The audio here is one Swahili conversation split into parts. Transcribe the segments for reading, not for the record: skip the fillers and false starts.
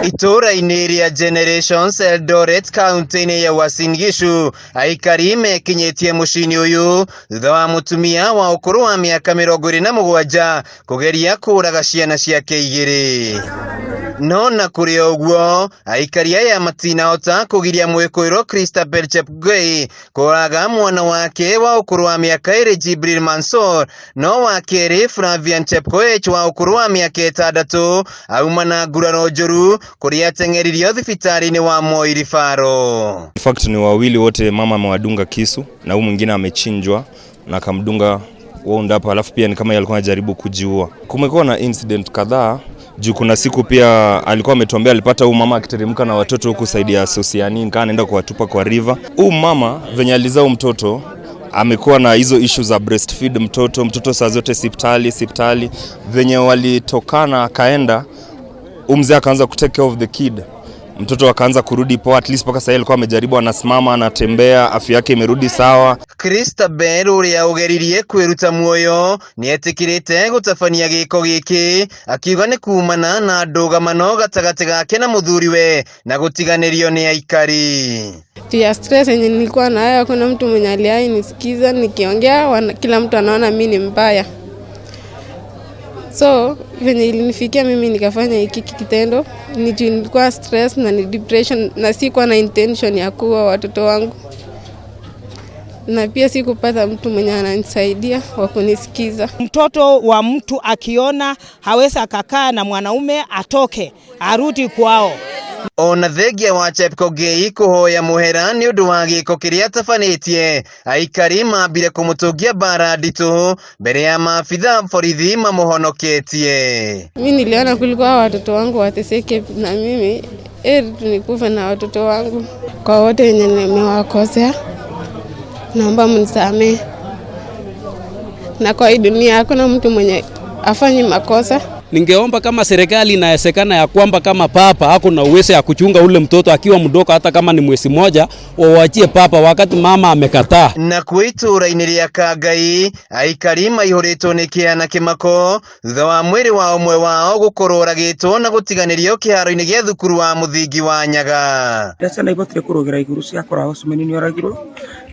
Itũũra-inĩ rĩa Generations Eldoret kaunti-inĩ ya Uasin Gishu, aikari mekinyĩtie mũciĩ-inĩ ũyũ thutha wa mũtumia wa ũkũrũ wa mĩaka 27 kũgeria kũũraga ciana ciake 2. No na kũrĩ ũguo, aikari aya matinahota kũgiria mwĩkũĩrwo Christabel Chepkongei kũraga mwana wake wa ũkũrũ wa mĩaka 2 Jibril Mansor, no wa kerĩ Flavian Chepkoech wa ũkũrũ wa mĩaka 6 auma na nguraro njũru kũrĩa ateng'eririo thibitarĩ-inĩ wa Moi Rifaro. In fact ni wawili wote, mama amewadunga kisu na huyu mwingine amechinjwa na akamdunga wound hapa, alafu pia ni kama alikuwa anajaribu kujiua. Kumekuwa na incident kadhaa juu kuna siku pia alikuwa ametuambia alipata huyu mama akiteremka na watoto huku saidia Sosiani, nikaa anaenda kuwatupa kwa river. Huyu mama venye alizaa mtoto amekuwa na hizo issues za breastfeed mtoto saa zote sipitali venye walitokana akaenda mzee akaanza ku take care of the kid. Mtoto akaanza kurudi poa, at least paka sasa alikuwa amejaribu, anasimama, anatembea, afya yake imerudi sawa. Christabel uria ugeririe kwiruta muoyo ni etikirite gutabania giko giki, akiuga ni kumana na ndũgamano gatagati gake na muthuriwe na gutiganirio ni aikari. Ya stress yenye nilikuwa nayo, kuna mtu mwenye aliyenisikiza nikiongea, kila mtu anaona mimi ni mbaya. So venye ilinifikia mimi nikafanya hiki kitendo, nilikuwa stress na ni depression na sikuwa na intention ya kuua watoto wangu. Na pia sikupata mtu mwenye ananisaidia wa kunisikiza. Mtoto wa mtu akiona hawezi akakaa na mwanaume, atoke arudi kwao. Ona thengia wa Chepkongei kuhoya muhera ni undu wa giko kiria tafanĩtie, aikari mambire kumutungia bara nditũ mbere ya maabitha borithi mamuhonoketie. Mimi niliona kulikuwa watoto wangu wateseke na mimi nikufa na watoto wangu. Kwa wote wenye nimewakosea, naomba mnisamehe. Na kwa hii dunia hakuna mtu mwenye afanyi makosa. Ningeomba kama serikali inawezekana ya kwamba kama papa hako na uwezo ya kuchunga ule mtoto akiwa mdogo, hata kama ni mwezi mmoja, waachie papa wakati mama amekataa. Na kwitũũra-inĩ rĩa Kangai, aikari maihũrĩtwo nĩ kĩeha na kĩmako thutha wa mwĩrĩ wa ũmwe wao gũkorwo ũragĩtwo na gũtiganĩrio kĩharo-inĩ gĩa thukuru wa mũthingi wa Nyaga. Ciana ibotire kũrũgĩra igũrũ ciakora Osmani nĩ oragirwo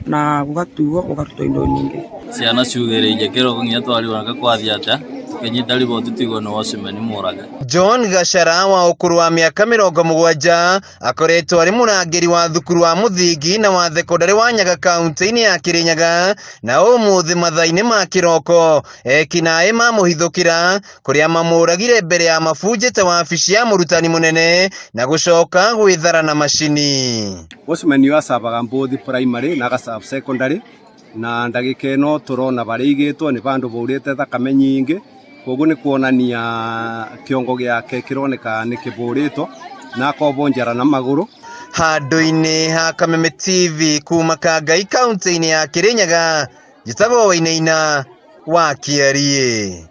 na gũgatuo gũkarutwo indo nyingĩ. Ciana ciugĩrĩire kĩroko nginya twarirwo kwathia atĩa kenyita riboti tigwo na Osmani moraga. John Gachara wa ũkũrũ wa mĩaka 70 akoretwo arĩ mũrangĩri wa thukuru wa mũthingi na wa thekondarĩ wa Nyaga kaunti-inĩ ya Kirinyaga, na ũmũthĩ mathaa-inĩ ma kĩroko ekinaĩ mamũhithũkĩra kũrĩa mamũragire mbere ya mabunjĩte wabici ya mũrutani mũnene na gũcoka gwĩthara na macini. Osmani wacabaga both primary na gasab secondary, na ndagĩka ĩno tũrona barĩigĩtwo nĩ bandũ baurĩte thakame nyingĩ, koguo nĩ kuonania kĩongo gĩake kĩroneka nĩ kĩbũrĩtwo na akobonjera na magũrũ. Handũ-inĩ ha Kameme TV kuma Kangai kaunti-inĩ ya Kirinyaga, njĩtagwo Wainaina wa Kiarie.